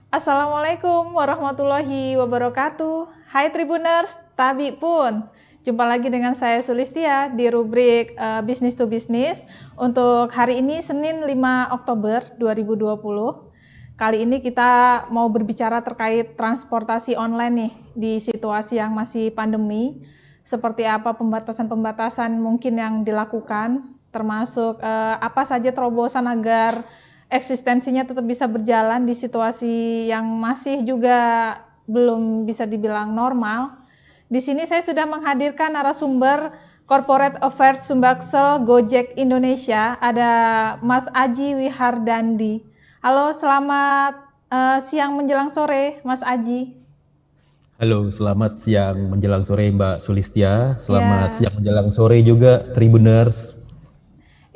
Assalamualaikum warahmatullahi wabarakatuh. Hai Tribuners, Tabi pun. Jumpa lagi dengan saya Sulistia di rubrik Business to Business untuk hari ini Senin 5 Oktober 2020. Kali ini kita mau berbicara terkait transportasi online nih di situasi yang masih pandemi. Seperti apa pembatasan-pembatasan mungkin yang dilakukan, termasuk apa saja terobosan agar eksistensinya tetap bisa berjalan di situasi yang masih juga belum bisa dibilang normal. Di sini saya sudah menghadirkan narasumber Corporate Affairs Sumbaksel Gojek Indonesia, ada Mas Aji Wihardandi. Halo, selamat siang menjelang sore, Mas Aji. Halo, selamat siang menjelang sore Mbak Sulistia. Selamat siang menjelang sore juga Tribuners.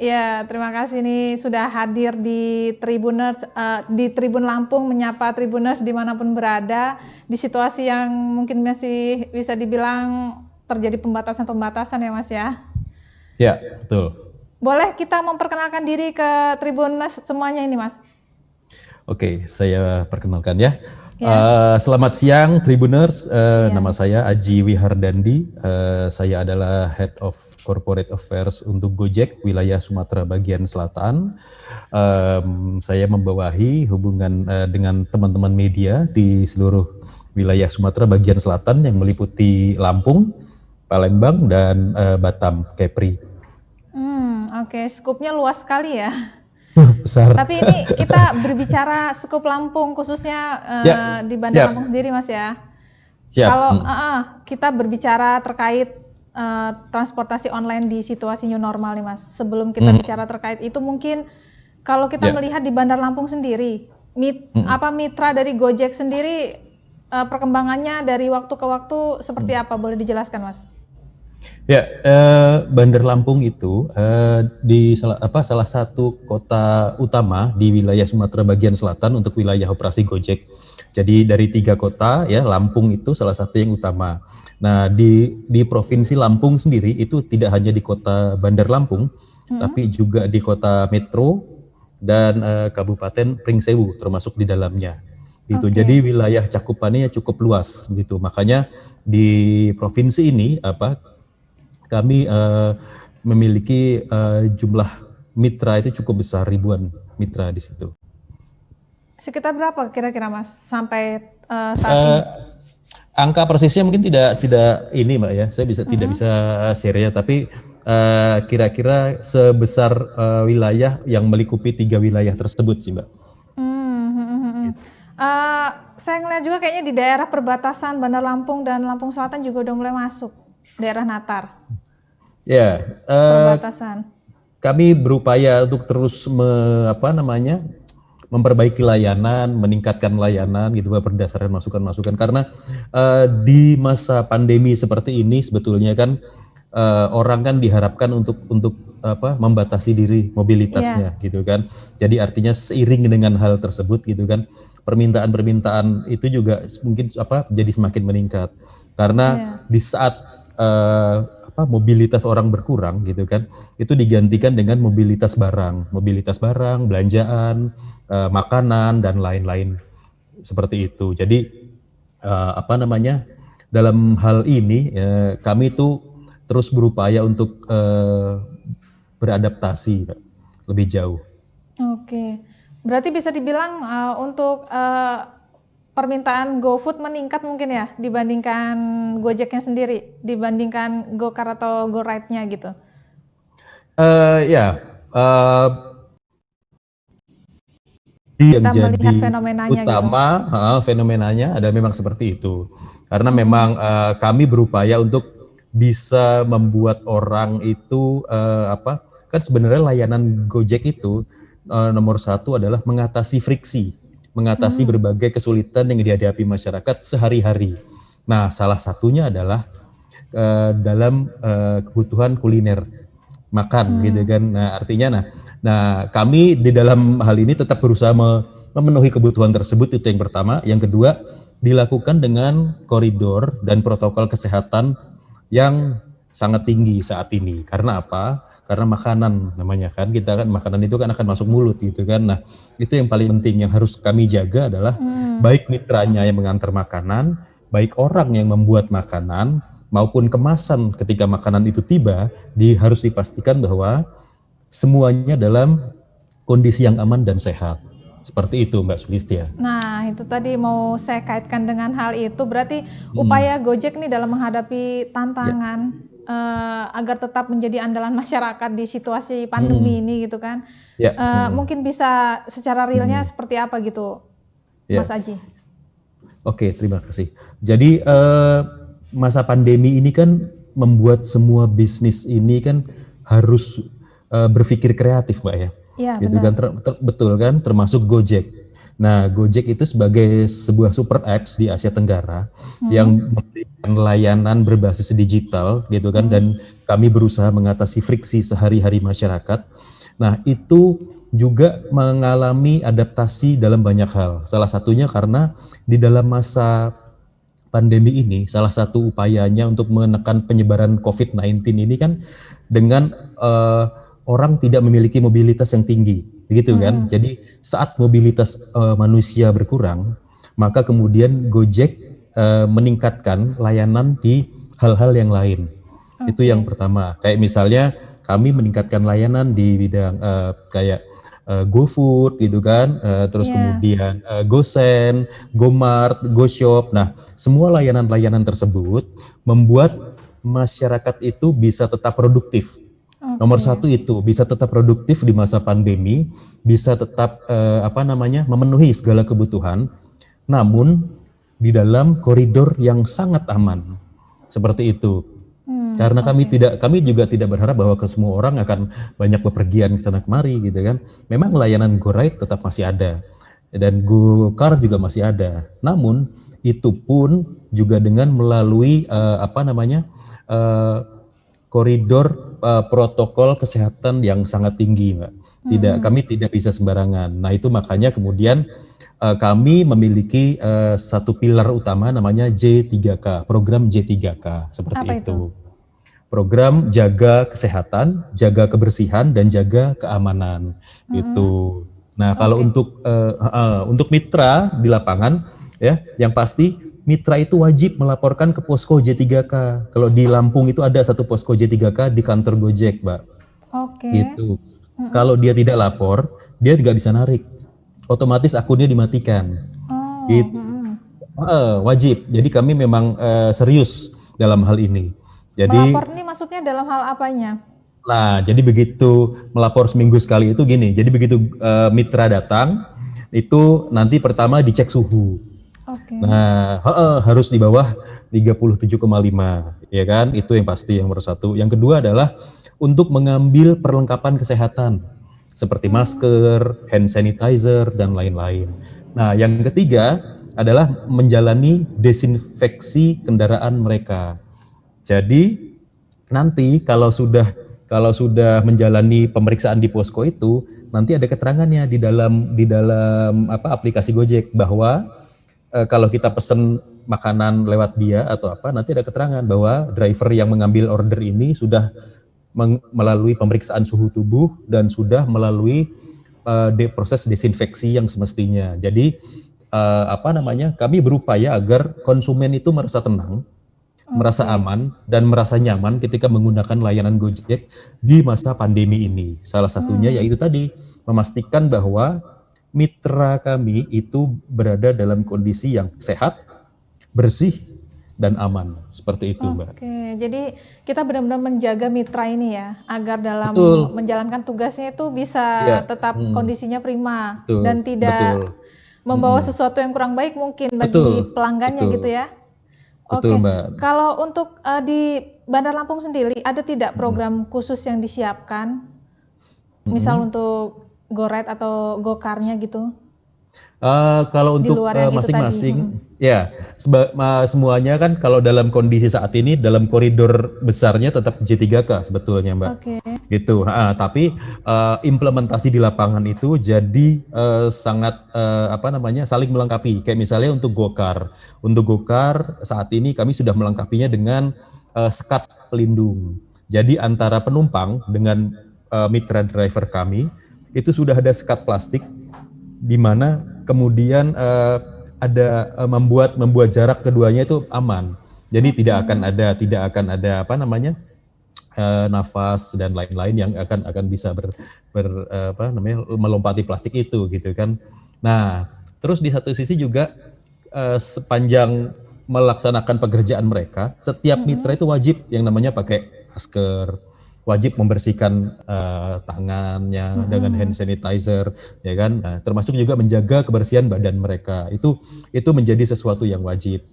Ya, terima kasih nih sudah hadir di Tribuners, di Tribun Lampung, menyapa Tribuners dimanapun berada, di situasi yang mungkin masih bisa dibilang terjadi pembatasan-pembatasan ya Mas ya? Ya, betul. Boleh kita memperkenalkan diri ke Tribuners semuanya ini Mas? Oke, saya perkenalkan ya. Selamat siang Tribuners, nama saya Aji Wihardandi, saya adalah Head of Corporate Affairs untuk Gojek wilayah Sumatera bagian selatan. Saya membawahi hubungan dengan teman-teman media di seluruh wilayah Sumatera bagian selatan yang meliputi Lampung, Palembang, dan Batam, Kepri. Oke, skupnya luas sekali ya. Besar. Tapi ini kita berbicara skup Lampung khususnya di Bandar Lampung sendiri Mas ya. Siap. Kalau kita berbicara terkait transportasi online di situasi new normal nih Mas. Sebelum kita bicara terkait itu mungkin kalau kita melihat di Bandar Lampung sendiri, mitra dari Gojek sendiri perkembangannya dari waktu ke waktu seperti apa? Boleh dijelaskan Mas? Ya, Bandar Lampung itu di salah satu kota utama di wilayah Sumatera bagian selatan untuk wilayah operasi Gojek. Jadi dari 3 kota ya, Lampung itu salah satu yang utama. Nah, di provinsi Lampung sendiri itu tidak hanya di kota Bandar Lampung, tapi juga di kota Metro dan Kabupaten Pringsewu termasuk di dalamnya. Gitu. Jadi wilayah cakupannya cukup luas gitu. Makanya di provinsi ini kami memiliki jumlah mitra itu cukup besar, ribuan mitra di situ. Sekitar berapa kira-kira Mas sampai saat ini? Angka persisnya mungkin tidak ini Mbak ya, saya tidak bisa share-nya, tapi kira-kira sebesar wilayah yang melingkupi 3 wilayah tersebut sih Mbak. Gitu. Saya ngeliat juga kayaknya di daerah perbatasan Bandar Lampung dan Lampung Selatan juga udah mulai masuk daerah Natar. Ya, perbatasan. Kami berupaya untuk terus memperbaiki layanan, meningkatkan layanan gitu berdasarkan masukan-masukan, karena di masa pandemi seperti ini sebetulnya kan orang kan diharapkan untuk membatasi diri mobilitasnya gitu kan. Jadi artinya seiring dengan hal tersebut gitu kan, permintaan itu juga mungkin jadi semakin meningkat karena di saat mobilitas orang berkurang gitu kan, itu digantikan dengan mobilitas barang, belanjaan, makanan dan lain-lain seperti itu. Jadi dalam hal ini kami itu terus berupaya untuk beradaptasi lebih jauh. Oke, berarti bisa dibilang untuk permintaan GoFood meningkat mungkin ya dibandingkan Gojeknya sendiri, dibandingkan GoCar atau GoRide-nya gitu? Yang jadi utama gitu. Fenomenanya ada memang seperti itu, karena memang kami berupaya untuk bisa membuat orang itu kan sebenarnya layanan Gojek itu nomor 1 adalah mengatasi friksi, mengatasi berbagai kesulitan yang dihadapi masyarakat sehari-hari. Nah, salah satunya adalah dalam kebutuhan kuliner, makan gitu kan. Nah, artinya kami di dalam hal ini tetap berusaha memenuhi kebutuhan tersebut, itu yang pertama. Yang kedua, dilakukan dengan koridor dan protokol kesehatan yang sangat tinggi saat ini. Karena apa? karena makanan namanya kan, kita kan makanan itu kan akan masuk mulut gitu kan. Nah, itu yang paling penting yang harus kami jaga adalah baik mitranya yang mengantar makanan, baik orang yang membuat makanan maupun kemasan ketika makanan itu tiba, harus dipastikan bahwa semuanya dalam kondisi yang aman dan sehat. Seperti itu Mbak Sulistia. Nah, itu tadi mau saya kaitkan dengan hal itu, berarti upaya Gojek nih dalam menghadapi tantangan agar tetap menjadi andalan masyarakat di situasi pandemi ini gitu kan. Mungkin bisa secara realnya seperti apa gitu, Mas Aji? Oke, terima kasih. Jadi masa pandemi ini kan membuat semua bisnis ini kan harus berpikir kreatif, Mbak ya. Iya, gitu kan, betul kan, termasuk Gojek. Nah, Gojek itu sebagai sebuah super apps di Asia Tenggara yang memberikan layanan berbasis digital, gitu kan, dan kami berusaha mengatasi friksi sehari-hari masyarakat. Nah, itu juga mengalami adaptasi dalam banyak hal. Salah satunya karena di dalam masa pandemi ini, salah satu upayanya untuk menekan penyebaran COVID-19 ini kan dengan orang tidak memiliki mobilitas yang tinggi, begitu kan? Jadi saat mobilitas manusia berkurang, maka kemudian Gojek meningkatkan layanan di hal-hal yang lain. Itu yang pertama. Kayak misalnya kami meningkatkan layanan di bidang kayak GoFood, gitu kan? Terus kemudian GoSend, GoMart, GoShop. Nah, semua layanan-layanan tersebut membuat masyarakat itu bisa tetap produktif. Nomor satu itu bisa tetap produktif di masa pandemi, bisa tetap memenuhi segala kebutuhan, namun di dalam koridor yang sangat aman, seperti itu. Karena kami juga tidak berharap bahwa semua orang akan banyak bepergian ke sana kemari, gitu kan. Memang layanan GoRide tetap masih ada dan GoCar juga masih ada. Namun itu pun juga dengan melalui koridor protokol kesehatan yang sangat tinggi, Mbak. Kami tidak bisa sembarangan. Nah, itu makanya kemudian kami memiliki satu pilar utama namanya J3K, program J3K, seperti itu. Program jaga kesehatan, jaga kebersihan, dan jaga keamanan, gitu. Nah, kalau untuk mitra di lapangan, ya, yang pasti mitra itu wajib melaporkan ke posko J3K. Kalau di Lampung itu ada satu posko J3K di kantor Gojek, Mbak. Gitu. Kalau dia tidak lapor, dia tidak bisa narik. Otomatis akunnya dimatikan. Gitu. Wajib. Jadi kami memang serius dalam hal ini. Jadi melapor ini maksudnya dalam hal apanya? Nah, jadi begitu melapor seminggu sekali itu gini. Jadi begitu mitra datang, itu nanti pertama dicek suhu. Nah, harus di bawah 37,5, ya kan? Itu yang pasti, yang nomor satu. Yang kedua adalah untuk mengambil perlengkapan kesehatan seperti masker, hand sanitizer, dan lain-lain. Nah, yang ketiga adalah menjalani desinfeksi kendaraan mereka. Jadi nanti kalau sudah menjalani pemeriksaan di posko itu, nanti ada keterangannya di dalam aplikasi Gojek bahwa kalau kita pesen makanan lewat dia atau nanti ada keterangan bahwa driver yang mengambil order ini sudah melalui pemeriksaan suhu tubuh dan sudah melalui proses desinfeksi yang semestinya. Jadi kami berupaya agar konsumen itu merasa tenang, merasa aman dan merasa nyaman ketika menggunakan layanan Gojek di masa pandemi ini. Salah satunya yaitu tadi memastikan bahwa mitra kami itu berada dalam kondisi yang sehat, bersih, dan aman. Seperti itu, Mbak. Jadi kita benar-benar menjaga mitra ini ya, agar dalam menjalankan tugasnya itu bisa tetap kondisinya prima dan tidak membawa sesuatu yang kurang baik mungkin bagi pelanggannya gitu ya. Mbak. Kalau untuk di Bandar Lampung sendiri ada tidak program khusus yang disiapkan, misal untuk GoRide atau GoCar-nya gitu? Kalau untuk masing-masing, ya semuanya kan kalau dalam kondisi saat ini dalam koridor besarnya tetap J3K sebetulnya, Mbak. Gitu. Tapi implementasi di lapangan itu jadi sangat saling melengkapi. Kayak misalnya untuk GoCar. Untuk GoCar saat ini kami sudah melengkapinya dengan sekat pelindung. Jadi antara penumpang dengan mitra driver kami itu sudah ada sekat plastik di mana kemudian ada membuat jarak keduanya itu aman. Jadi tidak akan ada apa namanya nafas dan lain-lain yang akan bisa melompati plastik itu gitu kan. Nah, terus di satu sisi juga sepanjang melaksanakan pekerjaan mereka, setiap mitra itu wajib yang namanya pakai masker, wajib membersihkan tangannya dengan hand sanitizer, ya kan. Nah, termasuk juga menjaga kebersihan badan mereka. Itu menjadi sesuatu yang wajib.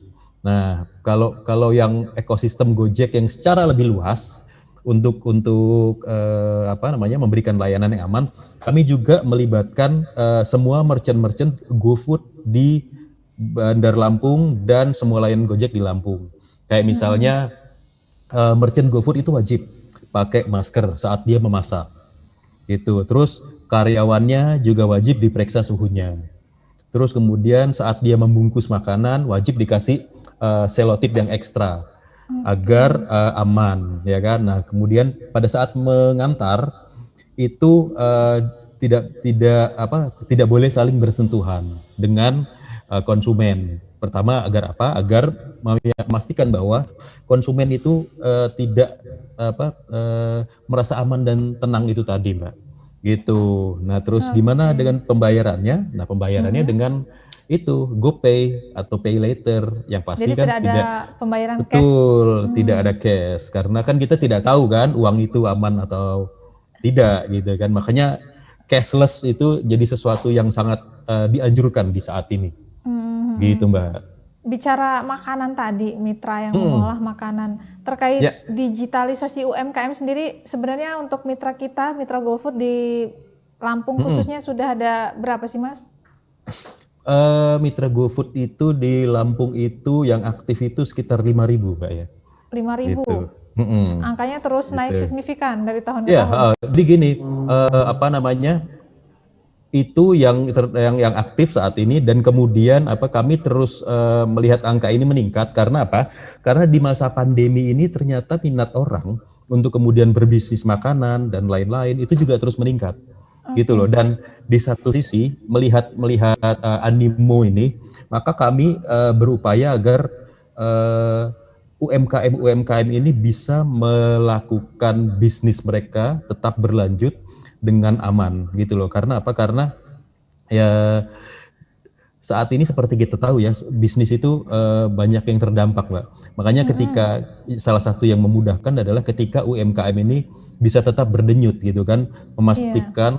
Nah, kalau yang ekosistem Gojek yang secara lebih luas untuk memberikan layanan yang aman, kami juga melibatkan semua merchant GoFood di Bandar Lampung dan semua layanan Gojek di Lampung. Kayak misalnya merchant GoFood itu wajib pakai masker saat dia memasak. Gitu. Terus karyawannya juga wajib diperiksa suhunya. Terus kemudian saat dia membungkus makanan wajib dikasih selotip yang ekstra agar aman, ya kan. Nah, kemudian pada saat mengantar itu tidak boleh saling bersentuhan dengan konsumen. Pertama agar apa? Agar memastikan bahwa konsumen itu tidak merasa aman dan tenang itu tadi, Mbak. Gitu. Nah, terus gimana dengan pembayarannya? Nah, pembayarannya dengan itu GoPay atau Pay Later yang pasti. Jadi kan tidak ada pembayaran cash. Betul, tidak ada cash karena kan kita tidak tahu kan uang itu aman atau tidak gitu kan. Makanya cashless itu jadi sesuatu yang sangat dianjurkan di saat ini. Gitu, Mbak. Bicara makanan tadi, mitra yang mengolah makanan, terkait digitalisasi UMKM sendiri, sebenarnya untuk mitra kita, mitra GoFood di Lampung khususnya sudah ada berapa sih, Mas? Mitra GoFood itu di Lampung itu yang aktif itu sekitar 5.000, Mbak ya. 5.000. Gitu. Angkanya terus naik signifikan dari tahun ke tahun. Jadi gini, itu yang aktif saat ini, dan kemudian kami terus melihat angka ini meningkat karena apa? Karena di masa pandemi ini ternyata minat orang untuk kemudian berbisnis makanan dan lain-lain itu juga terus meningkat. Gitu loh. Dan di satu sisi melihat animo ini, maka kami berupaya agar UMKM ini bisa melakukan bisnis mereka tetap berlanjut dengan aman gitu loh. Karena apa? Karena ya saat ini seperti kita tahu ya, bisnis itu banyak yang terdampak, Mbak. Makanya ketika salah satu yang memudahkan adalah ketika UMKM ini bisa tetap berdenyut gitu kan, memastikan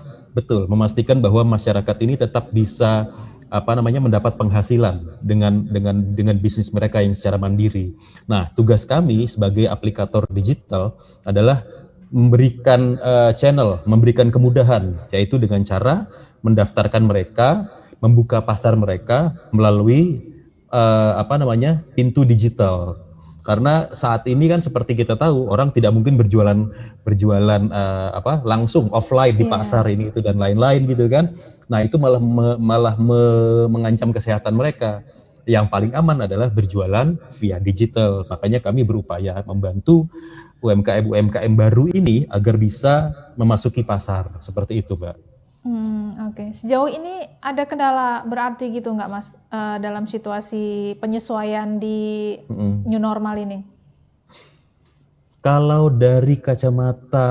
bahwa masyarakat ini tetap bisa mendapat penghasilan dengan bisnis mereka yang secara mandiri. Nah, tugas kami sebagai aplikator digital adalah memberikan memberikan kemudahan, yaitu dengan cara mendaftarkan mereka, membuka pasar mereka melalui pintu digital. Karena saat ini kan seperti kita tahu, orang tidak mungkin berjualan langsung offline di pasar ini itu dan lain-lain gitu kan. Nah, itu malah mengancam kesehatan mereka. Yang paling aman adalah berjualan via digital. Makanya kami berupaya membantu UMKM baru ini agar bisa memasuki pasar seperti itu, Mbak. Oke. Sejauh ini ada kendala berarti gitu nggak, Mas, dalam situasi penyesuaian di new normal ini? Kalau dari kacamata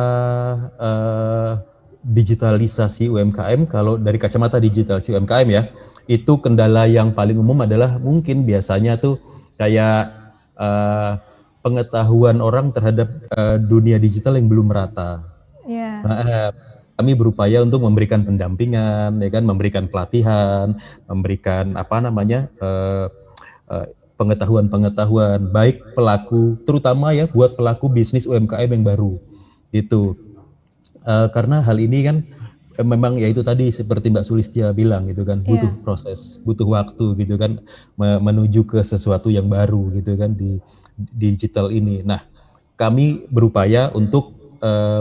digitalisasi UMKM, kalau dari kacamata digitalisasi UMKM ya, itu kendala yang paling umum adalah mungkin biasanya tuh kayak pengetahuan orang terhadap dunia digital yang belum merata. Nah, kami berupaya untuk memberikan pendampingan, ya kan, memberikan pelatihan, memberikan pengetahuan baik pelaku, terutama ya buat pelaku bisnis UMKM yang baru, gitu. Karena hal ini kan memang ya itu tadi seperti Mbak Sulistia bilang gitu kan, butuh proses, butuh waktu gitu kan, menuju ke sesuatu yang baru gitu kan di digital ini. Nah, kami berupaya untuk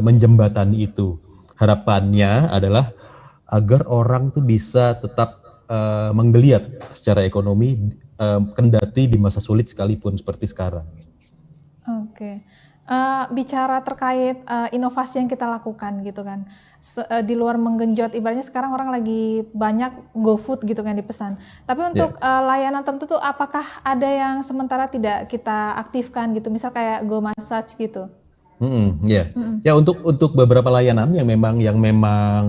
menjembatani itu. Harapannya adalah agar orang tuh bisa tetap menggeliat secara ekonomi kendati di masa sulit sekalipun seperti sekarang. Oke. Bicara terkait inovasi yang kita lakukan gitu kan, di luar menggenjot, ibaratnya sekarang orang lagi banyak GoFood gitu kan dipesan. Tapi untuk layanan tertentu, apakah ada yang sementara tidak kita aktifkan gitu, misal kayak Go Massage gitu? Ya untuk beberapa layanan yang memang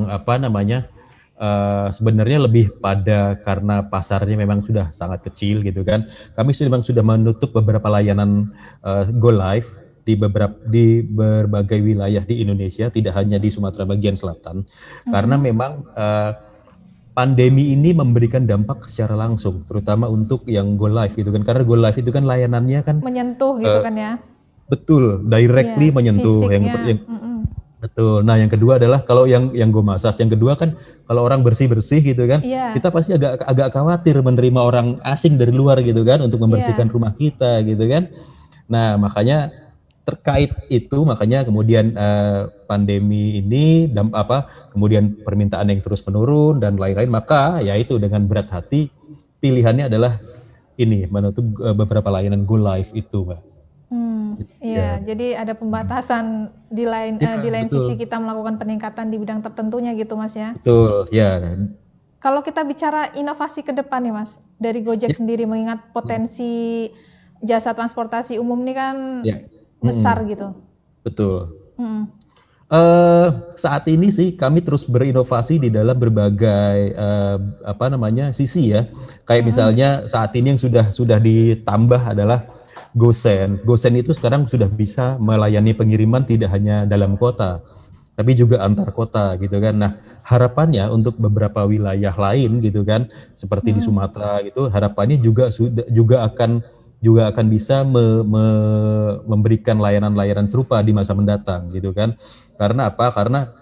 apa namanya sebenarnya lebih pada karena pasarnya memang sudah sangat kecil gitu kan. Kami memang sudah menutup beberapa layanan Go Live di berbagai wilayah di Indonesia, tidak hanya di Sumatera bagian selatan, karena memang pandemi ini memberikan dampak secara langsung, terutama untuk yang Go Live gitu kan. Karena Go Live itu kan layanannya kan menyentuh gitu kan ya. Betul, directly menyentuh yang betul. Nah, yang kedua adalah kalau yang Go Massage, yang kedua kan kalau orang bersih-bersih gitu kan, kita pasti agak khawatir menerima orang asing dari luar gitu kan untuk membersihkan rumah kita gitu kan. Nah, makanya terkait itu, makanya kemudian pandemi ini kemudian permintaan yang terus menurun dan lain-lain, maka yaitu dengan berat hati pilihannya adalah ini menutup beberapa layanan Go Live itu, Mbak. Iya, jadi ada pembatasan di lain sisi kita melakukan peningkatan di bidang tertentunya gitu Mas ya. Betul, ya. Kalau kita bicara inovasi ke depan nih Mas, dari Gojek sendiri mengingat potensi jasa transportasi umum ini kan besar gitu. Betul. Saat ini sih kami terus berinovasi di dalam berbagai sisi ya. Kayak misalnya saat ini yang sudah ditambah adalah GoSend. GoSend itu sekarang sudah bisa melayani pengiriman tidak hanya dalam kota, tapi juga antar kota gitu kan. Nah, harapannya untuk beberapa wilayah lain gitu kan, seperti di Sumatera gitu, harapannya juga akan bisa memberikan layanan-layanan serupa di masa mendatang gitu kan. Karena apa? Karena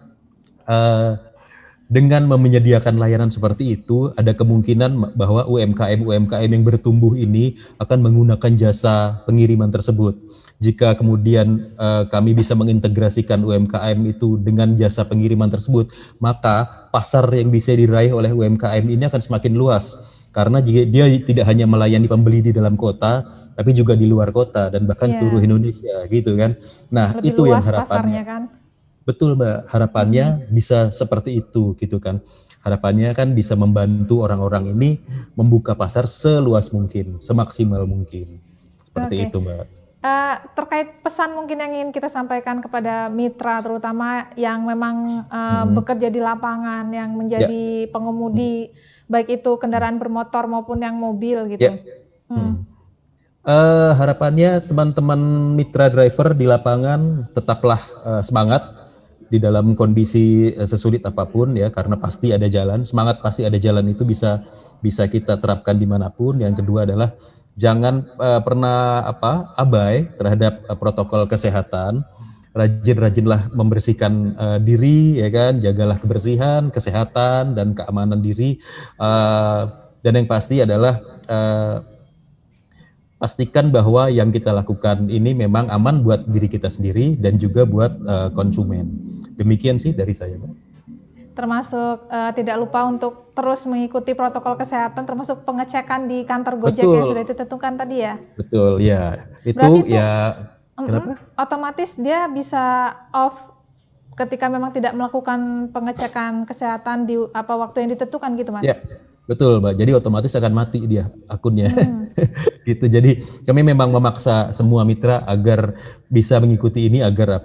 dengan menyediakan layanan seperti itu, ada kemungkinan bahwa UMKM yang bertumbuh ini akan menggunakan jasa pengiriman tersebut. Jika kemudian kami bisa mengintegrasikan UMKM itu dengan jasa pengiriman tersebut, maka pasar yang bisa diraih oleh UMKM ini akan semakin luas. Karena dia tidak hanya melayani pembeli di dalam kota, tapi juga di luar kota dan bahkan seluruh Indonesia gitu kan. Nah, lebih itu luas yang harapannya. Pasarnya kan? Betul Mbak, harapannya bisa seperti itu gitu kan. Harapannya kan bisa membantu orang-orang ini membuka pasar seluas mungkin, semaksimal mungkin. Seperti itu Mbak. Terkait pesan mungkin yang ingin kita sampaikan kepada mitra terutama yang memang bekerja di lapangan, yang menjadi pengemudi baik itu kendaraan bermotor maupun yang mobil gitu. Harapannya teman-teman mitra driver di lapangan tetaplah semangat di dalam kondisi sesulit apapun ya, karena pasti ada jalan. Semangat pasti ada jalan itu bisa kita terapkan dimanapun. Yang kedua adalah jangan pernah abai terhadap protokol kesehatan. Rajin-rajinlah membersihkan diri ya kan, jagalah kebersihan, kesehatan dan keamanan diri. Dan yang pasti adalah pastikan bahwa yang kita lakukan ini memang aman buat diri kita sendiri dan juga buat konsumen. Demikian sih dari saya, Mbak. Termasuk tidak lupa untuk terus mengikuti protokol kesehatan, termasuk pengecekan di kantor Gojek yang sudah ditentukan tadi ya. Betul ya. Itu ya. Otomatis dia bisa off ketika memang tidak melakukan pengecekan kesehatan di waktu yang ditentukan gitu Mas. Ya. Betul, Mbak. Jadi otomatis akan mati dia akunnya. Gitu. Jadi kami memang memaksa semua mitra agar bisa mengikuti ini agar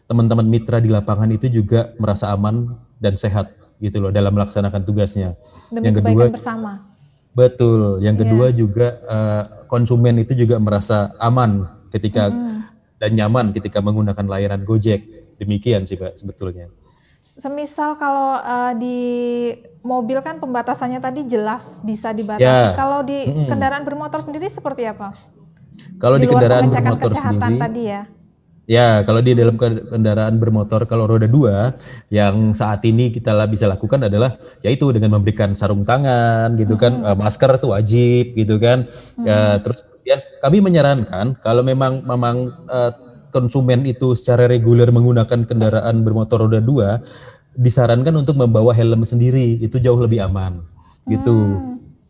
teman-teman mitra di lapangan itu juga merasa aman dan sehat gitu loh dalam melaksanakan tugasnya. Demi yang kedua bersama. Betul. Yang kedua juga konsumen itu juga merasa aman ketika dan nyaman ketika menggunakan layanan Gojek. Demikian sih Pak sebetulnya. Semisal kalau di mobil kan pembatasannya tadi jelas bisa dibatasi. Kalau di kendaraan bermotor sendiri seperti apa? Kalau di kendaraan bermotor kesehatan sendiri tadi ya. Ya, kalau di dalam kendaraan bermotor kalau roda 2 yang saat ini kita bisa lakukan adalah yaitu dengan memberikan sarung tangan gitu kan, masker itu wajib gitu kan. Ya, terus kemudian kami menyarankan kalau memang konsumen itu secara reguler menggunakan kendaraan bermotor roda 2 disarankan untuk membawa helm sendiri, itu jauh lebih aman gitu.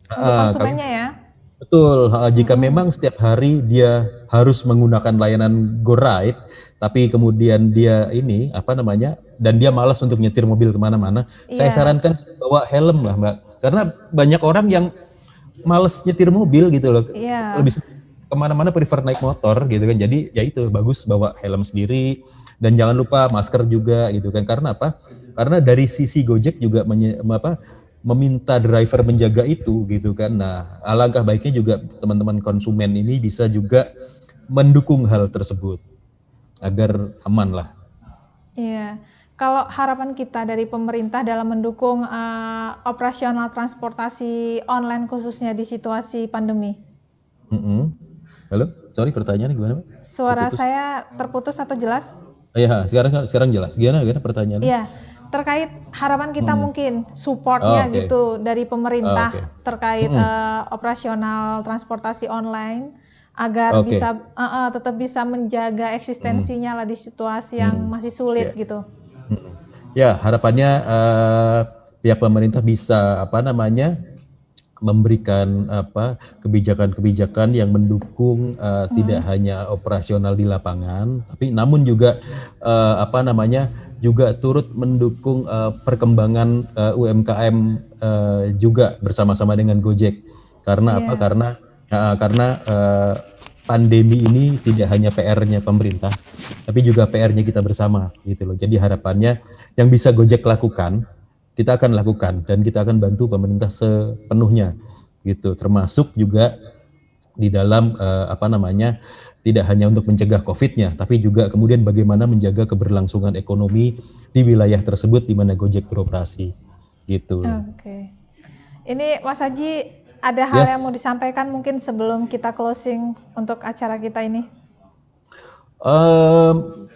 Untuk konsumennya ya. Betul, jika Mm-mm. memang setiap hari dia harus menggunakan layanan GoRide, tapi kemudian dia ini apa namanya, dan dia malas untuk nyetir mobil kemana-mana, saya Iya, sarankan bawa helm lah Mbak, karena banyak orang yang males nyetir mobil gitu loh, iya. lebih kemana-mana prefer naik motor gitu kan, jadi ya itu bagus bawa helm sendiri dan jangan lupa masker juga gitu kan, karena apa? Karena dari sisi Gojek juga meminta driver menjaga itu gitu kan. Nah, alangkah baiknya juga teman-teman konsumen ini bisa juga mendukung hal tersebut agar aman lah. Iya. Kalau harapan kita dari pemerintah dalam mendukung operasional transportasi online khususnya di situasi pandemi. Halo, sorry pertanyaannya gimana Pak? Suara Terputus. saya terputus atau jelas? Ya, sekarang jelas. Gimana pertanyaannya? Iya, terkait harapan kita Mm-mm. mungkin Oh, supportnya oke. gitu dari Oh, oke. pemerintah terkait Mm-mm. operasional transportasi online agar Oke. bisa tetap bisa menjaga Mm-mm. eksistensinya lah di situasi yang Mm-mm. masih sulit Ya. gitu. Mm-mm. Ya, harapannya pihak pemerintah bisa apa namanya memberikan apa kebijakan-kebijakan yang mendukung tidak Hmm. hanya operasional di lapangan, tapi namun juga apa namanya juga turut mendukung perkembangan UMKM juga bersama-sama dengan Gojek. Karena apa? Iya. Karena pandemi ini tidak hanya PR-nya pemerintah, tapi juga PR-nya kita bersama gitu loh. Jadi harapannya yang bisa Gojek lakukan kita akan lakukan dan kita akan bantu pemerintah sepenuhnya gitu, termasuk juga di dalam apa namanya tidak hanya untuk mencegah COVID-nya, tapi juga kemudian bagaimana menjaga keberlangsungan ekonomi di wilayah tersebut di mana Gojek beroperasi gitu. Oke. Ini Mas Haji ada hal yang mau Yes. disampaikan mungkin sebelum kita closing untuk acara kita ini? Um,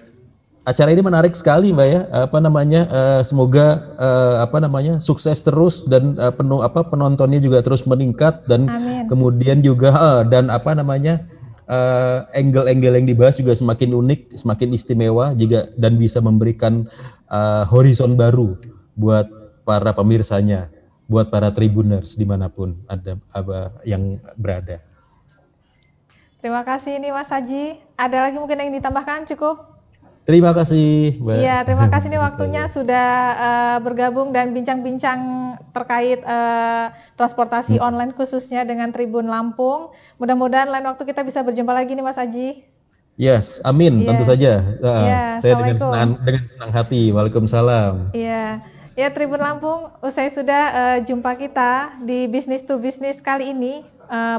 Acara ini menarik sekali Mbak ya, apa namanya semoga apa namanya sukses terus dan penontonnya juga terus meningkat dan Amin. kemudian juga dan apa namanya angle-angle yang dibahas juga semakin unik, semakin istimewa juga dan bisa memberikan horizon baru buat para pemirsanya, buat para tribuners dimanapun ada yang berada. Terima kasih ini Mas Haji. Ada lagi mungkin yang ditambahkan cukup? Terima kasih Mbak. Iya, terima kasih nih waktunya Saya. sudah bergabung dan bincang-bincang terkait transportasi online khususnya dengan Tribun Lampung. Mudah-mudahan lain waktu kita bisa berjumpa lagi nih Mas Haji. Yes, amin, tentu Iya, saja. iya, Saya dengan Assalamualaikum. senang hati. Waalaikumsalam. Iya, ya Tribun Lampung, usai sudah jumpa kita di Business to Business kali ini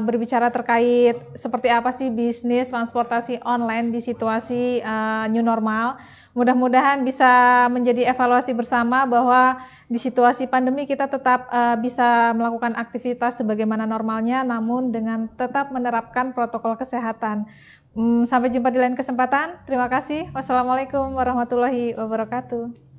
berbicara terkait seperti apa sih bisnis transportasi online di situasi new normal. Mudah-mudahan bisa menjadi evaluasi bersama bahwa di situasi pandemi kita tetap bisa melakukan aktivitas sebagaimana normalnya, namun dengan tetap menerapkan protokol kesehatan. Sampai jumpa di lain kesempatan. Terima kasih. Wassalamualaikum warahmatullahi wabarakatuh.